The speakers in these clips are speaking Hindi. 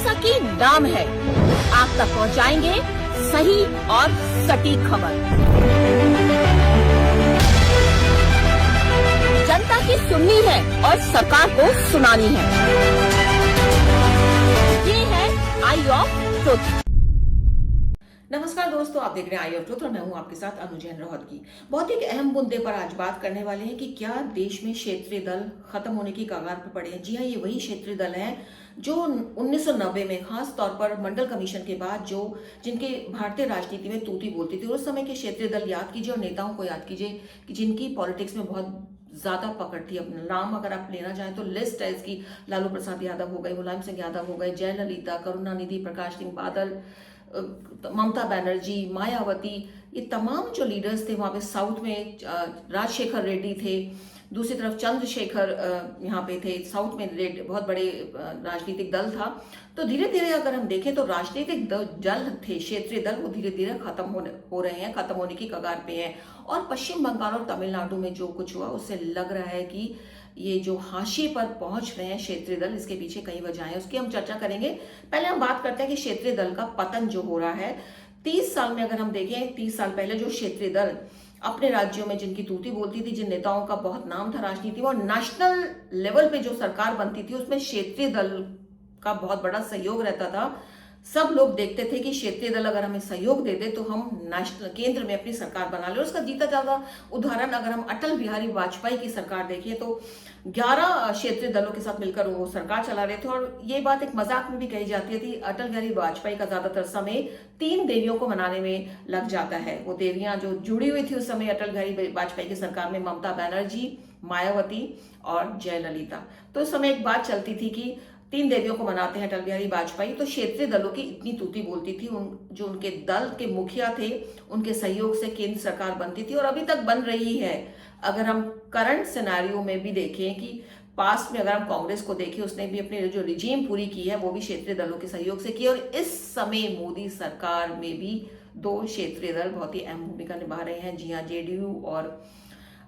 जैसा कि नाम है, आप तक पहुंचाएंगे सही और सटीक खबर। जनता की सुननी है और सरकार को सुनानी है। ये है आई ऑफ ट्रुथ। नमस्कार दोस्तों, आप देख रहे हैं आई ऑफ ट्रुथ और मैं हूं आपके साथ अनुजैन रोहतगी। बहुत एक अहम मुद्दे पर आज बात करने वाले हैं कि क्या देश में क्षेत्रीय दल खत्म होने की कगार पर पड़े हैं। जी हाँ, ये वही क्षेत्रीय दल हैं जो 1990 में खास तौर पर मंडल कमीशन के बाद जिनके भारतीय राजनीति में तूती बोलती थी। उस समय के क्षेत्रीय दल याद कीजिए और नेताओं को याद कीजिए कि जिनकी पॉलिटिक्स में बहुत ज्यादा पकड़ थी। अब नाम अगर आप लेना चाहें तो लिस्ट है इसकी। लालू प्रसाद यादव हो गए, मुलायम सिंह यादव हो गए, जयललिता, करुणानिधि, प्रकाश सिंह बादल, ममता बनर्जी, मायावती, ये तमाम जो लीडर्स थे वहाँ पे साउथ में राजशेखर रेड्डी थे, दूसरी तरफ चंद्रशेखर यहाँ पे थे। साउथ में बहुत बड़े राजनीतिक दल था। तो धीरे धीरे अगर हम देखें तो राजनीतिक दल थे, क्षेत्रीय दल, वो धीरे धीरे खत्म हो रहे हैं, खत्म होने की कगार पे हैं। और पश्चिम बंगाल और तमिलनाडु में जो कुछ हुआ उससे लग रहा है कि ये जो हाशिए पर पहुंच रहे हैं क्षेत्रीय दल, इसके पीछे कई वजहें हैं, उसकी हम चर्चा करेंगे। पहले हम बात करते हैं कि क्षेत्रीय दल का पतन जो हो रहा है 30 साल में, अगर हम देखें 30 साल पहले जो क्षेत्रीय दल अपने राज्यों में जिनकी तूती बोलती थी, जिन नेताओं का बहुत नाम था राजनीति में, और नेशनल लेवल पे जो सरकार बनती थी उसमें क्षेत्रीय दल का बहुत बड़ा सहयोग रहता था। सब लोग देखते थे कि क्षेत्रीय दल अगर हमें सहयोग दे दे तो हम नेशनल केंद्र में अपनी सरकार बना ले। और उसका जीता जाता उदाहरण अगर हम अटल बिहारी वाजपेयी की सरकार देखें तो 11 क्षेत्रीय दलों के साथ मिलकर वो सरकार चला रहे थे। और ये बात एक मजाक में भी कही जाती थी, अटल बिहारी वाजपेयी का ज्यादातर समय 3 देवियों को मनाने में लग जाता है। वो देवियां जो जुड़ी हुई थी उस समय अटल बिहारी वाजपेयी की सरकार में, ममता बनर्जी, मायावती और जयललिता। तो उस समय एक बात चलती थी कि 3 देवियों को मनाते हैं अटल बिहारी वाजपेयी। तो क्षेत्रीय दलों की इतनी तूती बोलती थी, जो उनके दल के मुखिया थे उनके सहयोग से केंद्र सरकार बनती थी और अभी तक बन रही है। अगर हम करंट सिनेरियो में भी देखें कि पास्ट में अगर हम कांग्रेस को देखें, उसने भी अपनी जो रिजीम पूरी की है वो भी क्षेत्रीय दलों के सहयोग से की। और इस समय मोदी सरकार में भी 2 क्षेत्रीय दल बहुत ही अहम भूमिका निभा रहे हैं। जी हाँ, जेडीयू और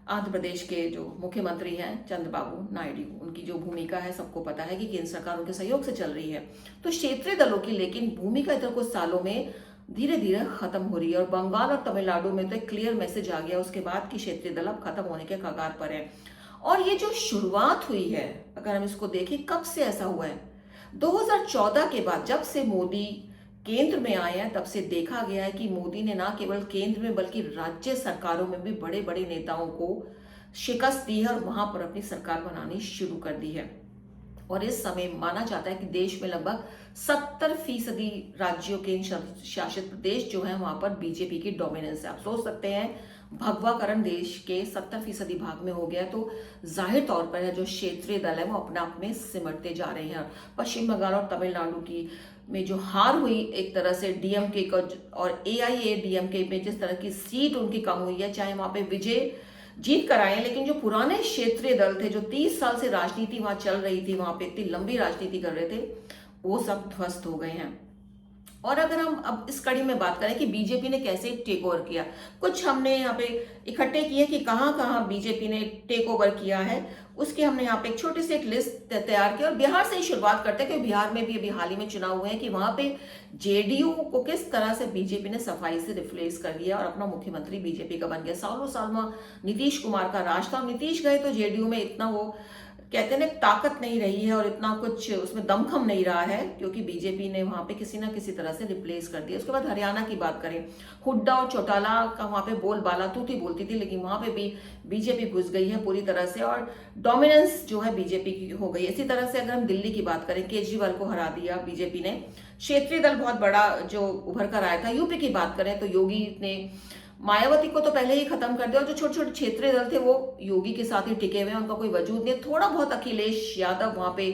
आंध्र प्रदेश के जो मुख्यमंत्री हैं चंद्रबाबू नायडू, उनकी जो भूमिका है सबको पता है कि केंद्र सरकार उनके सहयोग से चल रही है। तो क्षेत्रीय दलों की लेकिन भूमिका इधर कुछ सालों में धीरे धीरे खत्म हो रही है। और बंगाल और तमिलनाडु में तो एक क्लियर मैसेज आ गया उसके बाद कि क्षेत्रीय दल अब खत्म होने के कगार पर है। और ये जो शुरुआत हुई है, अगर हम इसको देखें कब से ऐसा हुआ है, 2014 के बाद जब से मोदी केंद्र में आए हैं तब से देखा गया है कि मोदी ने ना केवल केंद्र में बल्कि राज्य सरकारों में भी बड़े बड़े नेताओं को शिकस्त दी है और वहां पर अपनी सरकार बनानी शुरू कर दी है। और इस समय माना जाता है कि देश में लगभग 70% राज्यों के शासित प्रदेश जो है वहां पर बीजेपी की डोमिनेंस है। आप सोच सकते हैं, भगवाकरण देश के 70% भाग में हो गया तो जाहिर तौर पर है जो क्षेत्रीय दल है वो अपने आप में सिमटते जा रहे हैं। पश्चिम बंगाल और तमिलनाडु की में जो हार हुई एक तरह से डीएमके और एआईएडीएमके में, जिस तरह की सीट उनकी कम हुई है, चाहे वहां पे विजय जीत कर आए, लेकिन जो पुराने क्षेत्रीय दल थे जो 30 साल से राजनीति वहां चल रही थी, वहां पे इतनी लंबी राजनीति कर रहे थे, वो सब ध्वस्त हो गए हैं। और अगर हम अब इस कड़ी में बात करें कि बीजेपी ने कैसे टेक ओवर किया, कुछ हमने यहाँ पे इकट्ठे किए कि कहाँ कहाँ बीजेपी ने टेक ओवर किया है, उसकी हमने यहाँ पे एक छोटी सी एक लिस्ट तैयार की। और बिहार से ही शुरुआत करते हैं क्योंकि बिहार में भी अभी हाल ही में चुनाव हुए हैं कि वहां पे जेडीयू को किस तरह से बीजेपी ने सफाई से रिप्लेस कर दिया और अपना मुख्यमंत्री बीजेपी का बन गया। सालों साल में नीतीश कुमार का राज था, नीतीश गए तो जेडीयू में इतना वो कहते हैं ताकत नहीं रही है और इतना कुछ उसमें दमखम नहीं रहा है, क्योंकि बीजेपी ने वहां पे किसी ना किसी तरह से रिप्लेस कर दिया। उसके बाद हरियाणा की बात करें, हुड्डा और चौटाला का वहां पे बोलबाला तूती बोलती थी, लेकिन वहां पे भी बीजेपी घुस गई है पूरी तरह से और डोमिनेंस जो है बीजेपी की हो गई। इसी तरह से अगर हम दिल्ली की बात करें, केजरीवाल को हरा दिया बीजेपी ने, क्षेत्रीय दल बहुत बड़ा जो उभर कर आया था। यूपी की बात करें तो योगी ने मायावती को तो पहले ही खत्म कर दिया और जो छोटे छोटे क्षेत्रीय दल थे वो योगी के साथ ही टिके हुए हैं, उनका कोई वजूद नहीं। थोड़ा बहुत अखिलेश यादव वहां पे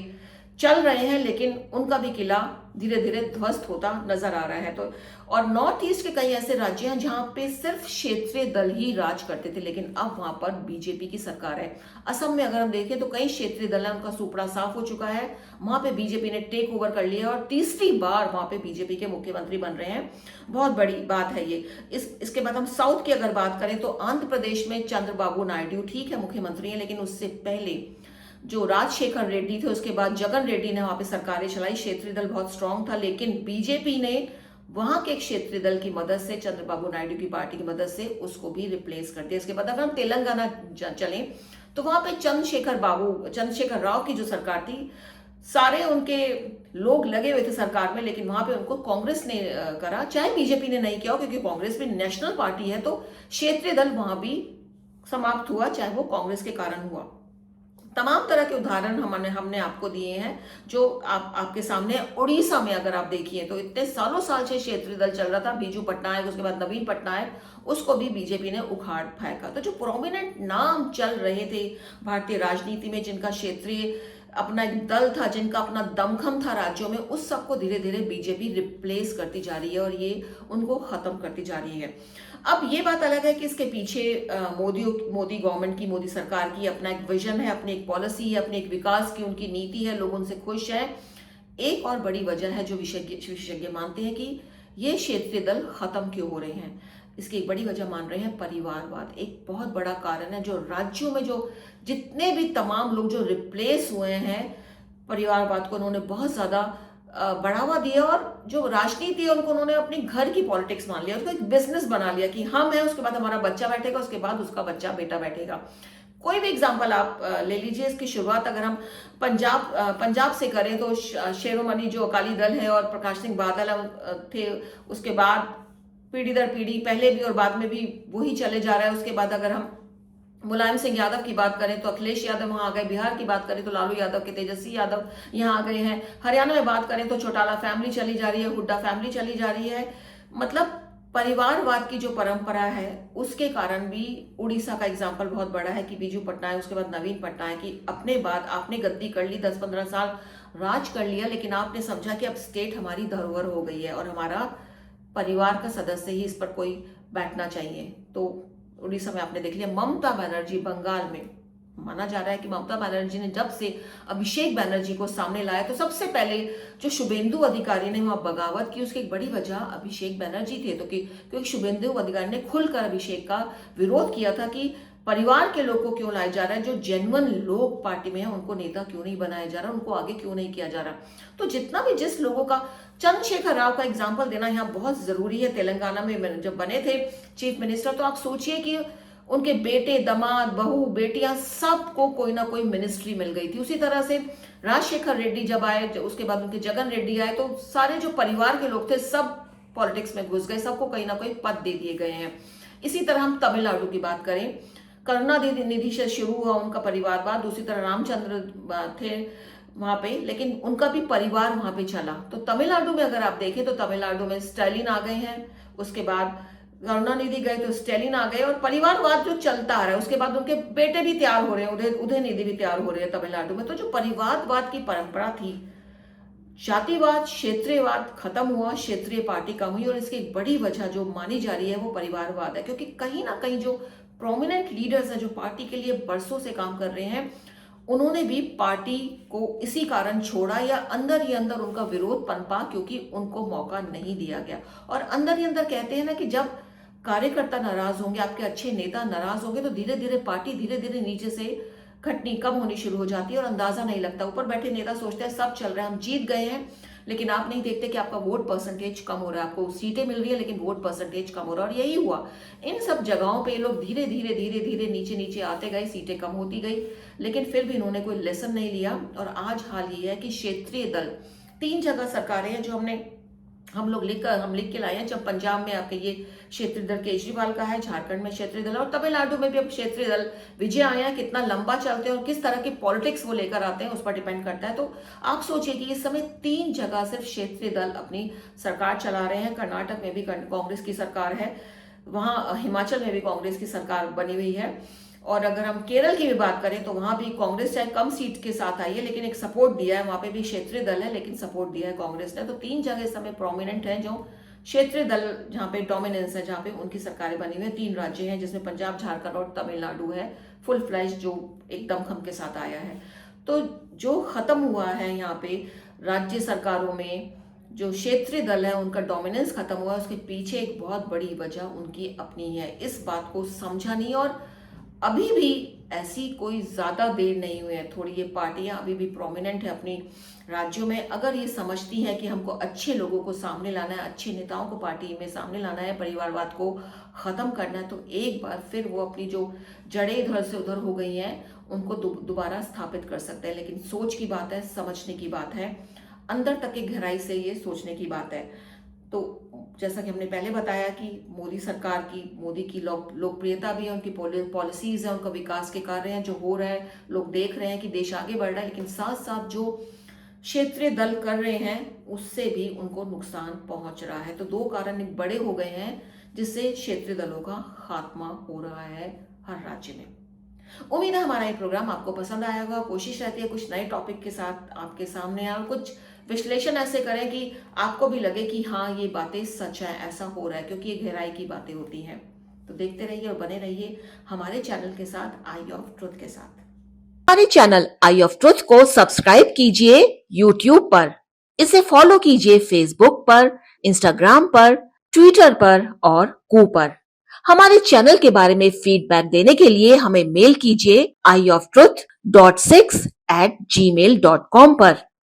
चल रहे हैं, लेकिन उनका भी किला धीरे धीरे ध्वस्त होता नजर आ रहा है। तो और नॉर्थ ईस्ट के कई ऐसे राज्य हैं जहां पे सिर्फ क्षेत्रीय दल ही राज करते थे, लेकिन अब वहां पर बीजेपी की सरकार है। असम में अगर हम देखें तो कई क्षेत्रीय दल है, उनका सुपड़ा साफ हो चुका है, वहां पे बीजेपी ने टेक ओवर कर लिया और तीसरी बार वहां पे बीजेपी के मुख्यमंत्री बन रहे हैं। बहुत बड़ी बात है ये। इसके बाद हम साउथ की अगर बात करें तो आंध्र प्रदेश में चंद्रबाबू नायडू ठीक है मुख्यमंत्री है, लेकिन उससे पहले जो राजशेखर रेड्डी थे, उसके बाद जगन रेड्डी ने वहां पे सरकारें चलाई, क्षेत्रीय दल बहुत स्ट्रांग था, लेकिन बीजेपी ने वहां के क्षेत्रीय दल की मदद से, चंद्रबाबू नायडू की पार्टी की मदद से उसको भी रिप्लेस कर दिया। इसके बाद अगर हम तेलंगाना चलें तो वहां पे चंद्रशेखर राव की जो सरकार थी, सारे उनके लोग लगे हुए थे सरकार में, लेकिन वहां पे उनको कांग्रेस ने करा, चाहे बीजेपी ने नहीं किया हो, क्योंकि कांग्रेस भी नेशनल पार्टी है, तो क्षेत्रीय दल वहां भी समाप्त हुआ, चाहे वो कांग्रेस के कारण हुआ। तमाम तरह के उदाहरण हमने आपको दिए हैं जो आपके सामने। उड़ीसा में अगर आप देखिए तो इतने सालों साल से क्षेत्रीय दल चल रहा था, बीजू पटनायक, उसके बाद नवीन पटनायक, उसको भी बीजेपी ने उखाड़ फेंका। तो जो प्रोमिनेंट नाम चल रहे थे भारतीय राजनीति में, जिनका क्षेत्रीय अपना एक दल था, जिनका अपना दमखम था राज्यों में, उस सबको धीरे धीरे बीजेपी रिप्लेस करती जा रही है और ये उनको खत्म करती जा रही है। अब ये बात अलग है कि इसके पीछे मोदी गवर्नमेंट की, मोदी सरकार की अपना एक विजन है, अपनी एक पॉलिसी है, अपनी एक विकास की उनकी नीति है, लोग उनसे खुश हैं। एक और बड़ी वजह है जो विशेषज्ञ मानते हैं कि ये क्षेत्रीय दल खत्म क्यों हो रहे हैं, इसकी एक बड़ी वजह मान रहे हैं परिवारवाद। एक बहुत बड़ा कारण है, जो राज्यों में जो जितने भी तमाम लोग जो रिप्लेस हुए हैं, परिवारवाद को उन्होंने बहुत ज्यादा बढ़ावा दिया, और जो राजनीति है उनको उन्होंने अपनी घर की पॉलिटिक्स मान लिया, उसको एक बिजनेस बना लिया कि हम हैं, उसके बाद हमारा बच्चा बैठेगा, उसके बाद उसका बच्चा बेटा बैठेगा। कोई भी एग्जांपल आप ले लीजिए। इसकी शुरुआत अगर हम पंजाब से करें तो शिरोमणि जो अकाली दल है और प्रकाश सिंह बादल थे, उसके बाद पीढ़ी दर पीढ़ी, पहले भी और बाद में भी वही चले जा रहा है। उसके बाद अगर हम मुलायम सिंह यादव की बात करें तो अखिलेश यादव वहां आ गए, बिहार की बात करें तो लालू यादव के तेजस्वी यादव यहाँ आ गए हैं, हरियाणा में बात करें तो चौटाला फैमिली चली जा रही है, हुड्डा फैमिली चली जा रही है। मतलब परिवारवाद की जो परंपरा है उसके कारण भी उड़ीसा का एग्जाम्पल बहुत बड़ा है कि बीजू पटनायक, उसके बाद नवीन पटनायक की अपने बाद आपने गद्दी कर ली, 10-15 साल राज कर लिया, लेकिन आपने समझा कि अब स्टेट हमारी धरोहर हो गई है और हमारा परिवार का सदस्य ही इस पर कोई बैठना चाहिए। तो उड़ीसा में आपने देख लिया। ममता बनर्जी बंगाल में, माना जा रहा है कि ममता बनर्जी ने जब से अभिषेक बनर्जी को सामने लाया तो सबसे पहले जो शुभेंदु अधिकारी ने वहां बगावत की, उसकी एक बड़ी वजह अभिषेक बनर्जी थे। तो क्योंकि शुभेंदु अधिकारी ने खुलकर अभिषेक का विरोध किया था कि परिवार के लोग को क्यों लाया जा रहा है, जो जेन्युइन लोग पार्टी में है उनको नेता क्यों नहीं बनाया जा रहा, उनको आगे क्यों नहीं किया जा रहा। तो जितना भी जिस लोगों का, चंद्रशेखर राव का एग्जाम्पल देना यहाँ बहुत जरूरी है। तेलंगाना में जब बने थे चीफ मिनिस्टर, तो आप सोचिए कि उनके बेटे, दामाद, बहू, बेटियां, सबको कोई ना कोई मिनिस्ट्री मिल गई थी। उसी तरह से राजशेखर रेड्डी जब आए, उसके बाद उनके जगन रेड्डी आए, तो सारे जो परिवार के लोग थे सब पॉलिटिक्स में घुस गए, सबको कहीं ना कोई पद दे दिए गए हैं। इसी तरह हम तमिलनाडु की बात करें, करुणानिधि से शुरू हुआ उनका परिवारवाद। दूसरी तरह रामचंद्र थे वहां पे, लेकिन उनका भी परिवार वहां पे चला। तो तमिलनाडु में अगर आप देखें तो तमिलनाडु में स्टालिन आ गए हैं, उसके बाद करुणानिधि गए तो स्टालिन आ गए, और परिवारवाद जो चलता आ रहा है, उसके बाद उनके बेटे भी तैयार हो रहे हैं, उदयनिधि भी तैयार हो रहे हैं तमिलनाडु में। तो जो परिवारवाद की परंपरा थी, जातिवाद, क्षेत्रीयवाद खत्म हुआ, क्षेत्रीय पार्टी कम हुई, और इसकी एक बड़ी वजह जो मानी जा रही है वो परिवारवाद है। क्योंकि कहीं ना कहीं जो प्रोमिनेंट लीडर्स हैं, जो पार्टी के लिए बरसों से काम कर रहे हैं, उन्होंने भी पार्टी को इसी कारण छोड़ा, या अंदर ही अंदर उनका विरोध पनपा क्योंकि उनको मौका नहीं दिया गया। और अंदर ही अंदर कहते हैं ना कि जब कार्यकर्ता नाराज होंगे, आपके अच्छे नेता नाराज होंगे, तो धीरे धीरे पार्टी धीरे धीरे नीचे से घटनी कम होनी शुरू हो जाती है और अंदाजा नहीं लगता। ऊपर बैठे नेता सोचते हैं सब चल रहा है, हम जीत गए हैं, लेकिन आप नहीं देखते कि आपका वोट परसेंटेज कम हो रहा है। आपको सीटें मिल रही है लेकिन वोट परसेंटेज कम हो रहा है, और यही हुआ। इन सब जगहों पे लोग धीरे धीरे धीरे धीरे नीचे नीचे आते गए, सीटें कम होती गई, लेकिन फिर भी इन्होंने कोई लेसन नहीं लिया। और आज हाल ये है कि क्षेत्रीय दल 3 जगह सरकारें हैं जो हम लिख के लाए हैं। जब पंजाब में आपके ये क्षेत्रीय दल केजरीवाल का है, झारखंड में क्षेत्रीय दल, और तमिलनाडु में भी अब क्षेत्रीय दल विजय आया है। कितना लंबा चलते हैं और किस तरह की पॉलिटिक्स वो लेकर आते हैं उस पर डिपेंड करता है। तो आप सोचिए कि इस समय 3 जगह सिर्फ क्षेत्रीय दल अपनी सरकार चला रहे हैं। कर्नाटक में भी कांग्रेस की सरकार है, वहां हिमाचल में भी कांग्रेस की सरकार बनी हुई है, और अगर हम केरल की भी बात करें तो वहां भी कांग्रेस चाहे कम सीट के साथ आई है लेकिन एक सपोर्ट दिया है, वहां पे भी क्षेत्रीय दल है लेकिन सपोर्ट दिया है कांग्रेस ने। तो 3 जगह इस समय प्रोमिनेंट है जो क्षेत्रीय दल, जहां पे डोमिनेंस है, जहां पे उनकी सरकारें बनी हुई है। 3 राज्य हैं जिसमें पंजाब, झारखंड और तमिलनाडु है, फुल फ्लैश जो एकदम खम के साथ आया है। तो जो खत्म हुआ है यहाँ पे राज्य सरकारों में, जो क्षेत्रीय दल है उनका डोमिनेंस खत्म हुआ है, उसके पीछे एक बहुत बड़ी वजह उनकी अपनी है। इस बात को समझा नहीं, और अभी भी ऐसी कोई ज़्यादा देर नहीं हुई है। थोड़ी ये पार्टियां अभी भी प्रोमिनेंट है अपनी राज्यों में। अगर ये समझती हैं कि हमको अच्छे लोगों को सामने लाना है, अच्छे नेताओं को पार्टी में सामने लाना है, परिवारवाद को ख़त्म करना है, तो एक बार फिर वो अपनी जो जड़ें इधर से उधर हो गई हैं उनको दोबारा स्थापित कर सकते हैं। लेकिन सोच की बात है, समझने की बात है, अंदर तक की गहराई से ये सोचने की बात है। तो जैसा कि हमने पहले बताया कि मोदी सरकार की, मोदी की लोकप्रियता भी है, उनकी पॉलिसीज है, उनका विकास के कार्य हैं जो हो रहे हैं, लोग देख रहे हैं कि देश आगे बढ़ रहा है। लेकिन साथ साथ जो क्षेत्रीय दल कर रहे हैं उससे भी उनको नुकसान पहुंच रहा है। तो दो कारण बड़े हो गए हैं जिससे क्षेत्रीय दलों का खात्मा हो रहा है हर राज्य में। उम्मीद है हमारा ये प्रोग्राम आपको पसंद आया होगा। कोशिश रहती है कुछ नए टॉपिक के साथ आपके सामने आए और कुछ विश्लेषण ऐसे करें कि आपको भी लगे कि हाँ ये बातें सच है, ऐसा हो रहा है, क्योंकि ये गहराई की बातें होती हैं। तो देखते रहिए और बने रहिए हमारे चैनल के साथ, आई ऑफ ट्रुथ के साथ। हमारे चैनल आई ऑफ ट्रुथ को सब्सक्राइब कीजिए YouTube पर, इसे फॉलो कीजिए Facebook पर, Instagram पर, Twitter पर और कू पर। हमारे चैनल के बारे में फीडबैक देने के लिए हमें मेल कीजिए ioftruth.6@gmail.com पर।